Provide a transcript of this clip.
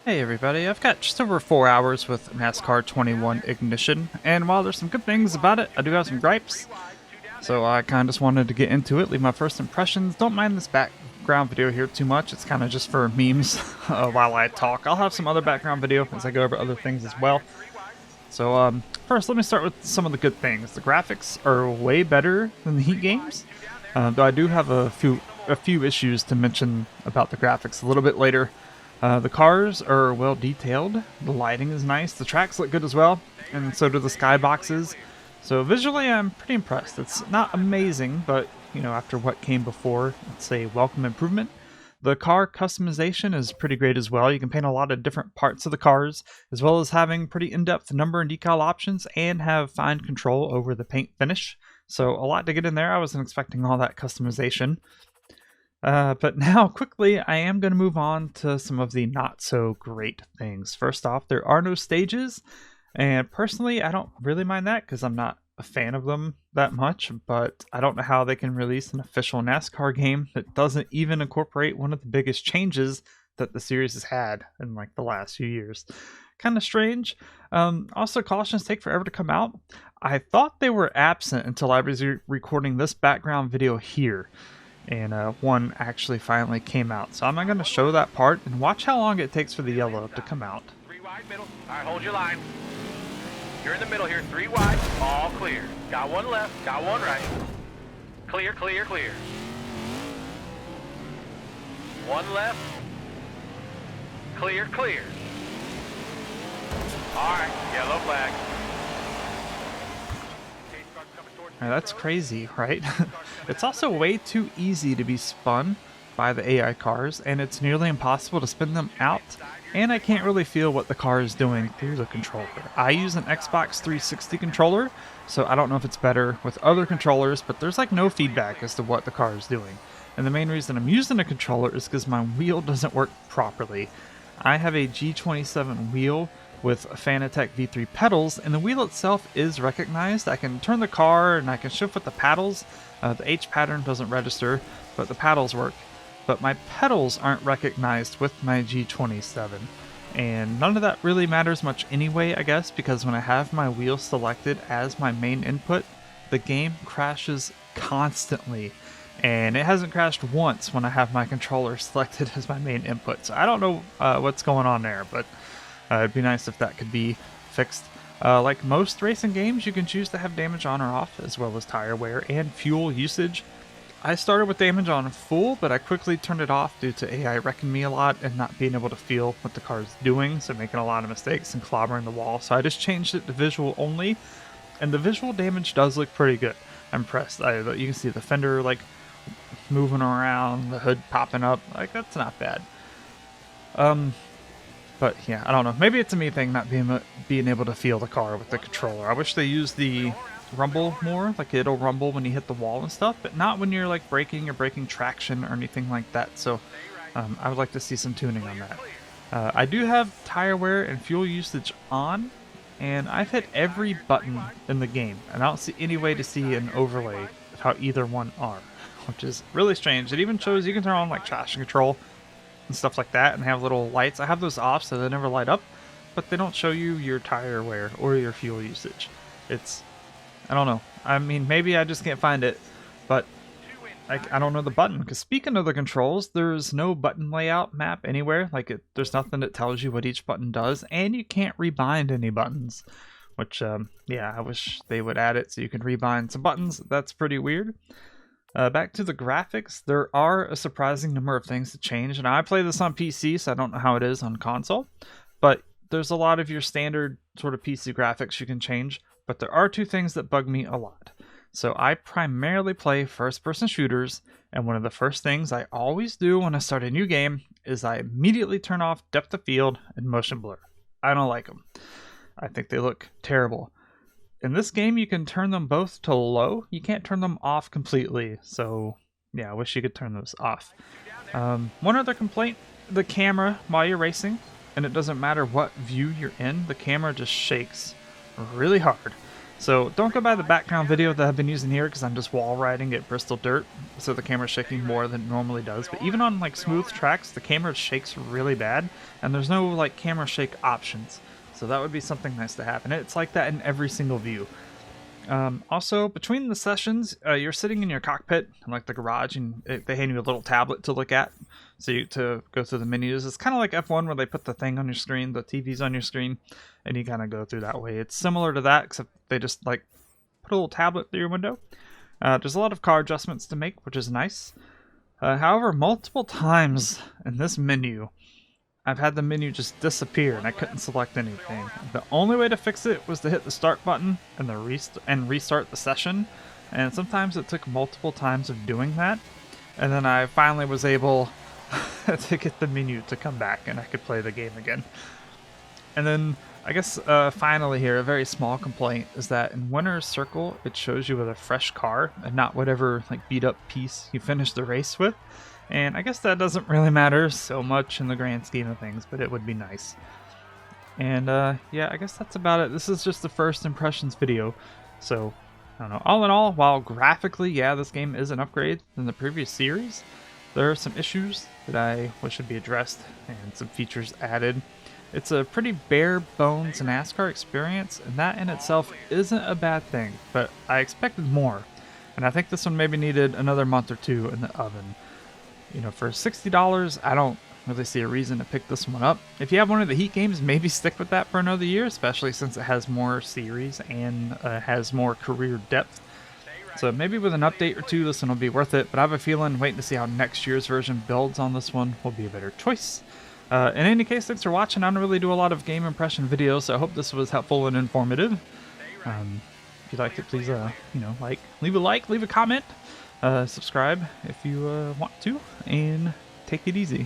Hey everybody, I've got just over 4 hours with NASCAR 21 Ignition, and while there's some good things about it, I do have some gripes. So I kind of just wanted to get into it, leave my first impressions. Don't mind this background video here too much, it's kind of just for memes while I talk. I'll have some other background video as I go over other things as well. So first let me start with some of the good things. The graphics are way better than the Heat games, though I do have a few issues to mention about the graphics a little bit later. The cars are well detailed, the lighting is nice, the tracks look good as well, and so do the skyboxes. So visually I'm pretty impressed. It's not amazing, but after what came before, it's a welcome improvement. The car customization is pretty great as well. You can paint a lot of different parts of the cars, as well as having pretty in-depth number and decal options, and have fine control over the paint finish. So a lot to get in there. I wasn't expecting all that customization. But now, quickly, I am going to move on to some of the not so great things. First off, there are no stages, and personally, I don't really mind that because I'm not a fan of them that much, but I don't know how they can release an official NASCAR game that doesn't even incorporate one of the biggest changes that the series has had in like the last few years. Kind of strange. Also, cautions take forever to come out. I thought they were absent until I was recording this background video here. And one actually finally came out. So I'm not going to show that part, and watch how long it takes for the yellow to come out. 3 wide middle. All right, hold your line. You're in the middle here. 3 wide, all clear. Got one left, got one right. Clear, clear, clear. One left. Clear, clear. All right, yellow flag. Now, that's crazy, right? It's also way too easy to be spun by the AI cars, and it's nearly impossible to spin them out, and I can't really feel what the car is doing through the controller. I use an Xbox 360 controller, so I don't know if it's better with other controllers, but there's like no feedback as to what the car is doing. And the main reason I'm using a controller is because my wheel doesn't work properly. I have a G27 wheel with Fanatec V3 pedals, and the wheel itself is recognized. I can turn the car and I can shift with the paddles. The H pattern doesn't register, but the paddles work. But my pedals aren't recognized with my G27. And none of that really matters much anyway, I guess, because when I have my wheel selected as my main input, the game crashes constantly. And it hasn't crashed once when I have my controller selected as my main input. So I don't know what's going on there, but it'd be nice if that could be fixed. Like most racing games, you can choose to have damage on or off, as well as tire wear and fuel usage. I started with damage on full, but I quickly turned it off due to AI wrecking me a lot and not being able to feel what the car is doing, so making a lot of mistakes and clobbering the wall. So I just changed it to visual only, and the visual damage does look pretty good. I'm impressed. You can see the fender like moving around, the hood popping up. Like, that's not bad. But yeah, I don't know. Maybe it's a me thing, not being able to feel the car with the controller. I wish they used the rumble more, like it'll rumble when you hit the wall and stuff, but not when you're like braking or breaking traction or anything like that. So I would like to see some tuning on that. I do have tire wear and fuel usage on, and I've hit every button in the game, and I don't see any way to see an overlay of how either one are, which is really strange. It even shows you can turn on like traction control and stuff like that and have little lights. I have those off so they never light up, but they don't show you your tire wear or your fuel usage. I don't know. I mean, maybe I just can't find it, but I don't know the button. Because speaking of the controls, there's no button layout map anywhere. There's nothing that tells you what each button does, and you can't rebind any buttons, which yeah, I wish they would add it so you can rebind some buttons. That's pretty weird. Back to the graphics, there are a surprising number of things to change. Now, I play this on PC, so I don't know how it is on console, but there's a lot of your standard sort of PC graphics you can change, but there are two things that bug me a lot. So I primarily play first-person shooters, and one of the first things I always do when I start a new game is I immediately turn off depth of field and motion blur. I don't like them. I think they look terrible. In this game, you can turn them both to low. You can't turn them off completely, so yeah, I wish you could turn those off. One other complaint, the camera while you're racing, and it doesn't matter what view you're in, the camera just shakes really hard. So don't go by the background video that I've been using here because I'm just wall riding at Bristol Dirt, so the camera's shaking more than it normally does. But even on like smooth tracks, the camera shakes really bad, and there's no like camera shake options. So that would be something nice to have, and it's like that in every single view. Also, between the sessions, you're sitting in your cockpit, in, like the garage, and they hand you a little tablet to look at, to go through the menus. It's kind of like F1 where they put the thing on your screen, the TV's on your screen, and you kind of go through that way. It's similar to that, except they just like put a little tablet through your window. There's a lot of car adjustments to make, which is nice. However, multiple times in this menu, I've had the menu just disappear and I couldn't select anything. The only way to fix it was to hit the start button and restart the session, and sometimes it took multiple times of doing that, and then I finally was able to get the menu to come back and I could play the game again. And then I guess finally here, a very small complaint is that in Winner's Circle it shows you with a fresh car and not whatever like beat up piece you finished the race with. And I guess that doesn't really matter so much in the grand scheme of things, but it would be nice. And yeah, I guess that's about it. This is just the first impressions video. So, I don't know. All in all, while graphically, yeah, this game is an upgrade than the previous series, there are some issues that I wish should be addressed and some features added. It's a pretty bare bones NASCAR experience, and that in itself isn't a bad thing, but I expected more. And I think this one maybe needed another month or two in the oven. You know, for $60, I don't really see a reason to pick this one up. If you have one of the Heat games, maybe stick with that for another year, especially since it has more series and has more career depth. So maybe with an update or two, this one will be worth it, but I have a feeling waiting to see how next year's version builds on this one will be a better choice. In any case, thanks for watching. I don't really do a lot of game impression videos, so I hope this was helpful and informative. If you liked it, please, leave a like, leave a comment. Subscribe if you want to, and take it easy.